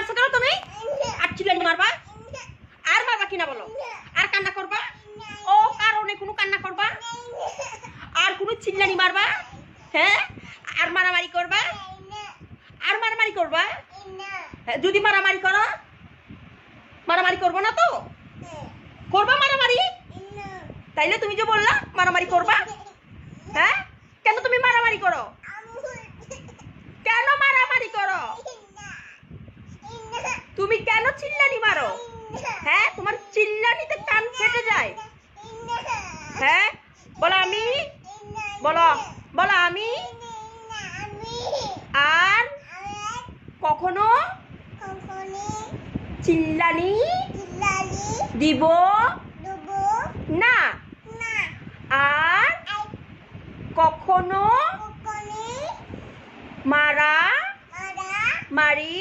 মারছো কেন তুমি? আর চিল্লানি মারবা? আর মারবা কিনা বলো? আর কান্না করবা? ও কারণে কোনো কান্না করবা? আর কোনো চিল্লানি মারবা? হ্যাঁ, আর মারামারি করবা? আর মারামারি করবা? যদি মারামারি করো, মারামারি করবো না তো? করবা মারামারি? তাইলে তুমি যে বললা মারামারি করবা, হ্যাঁ কেন তুমি মারামারি করো? কেন মারামারি করো? তুমি কেন চিল্লানি মারো? হ্যাঁ, তোমার চিল্লানিতে কান ফেটে যায়। হ্যাঁ, বলো আমি, বলো বলো আমি আর কখনো চিল্লানি দিব না, আর কখনো মারা মারি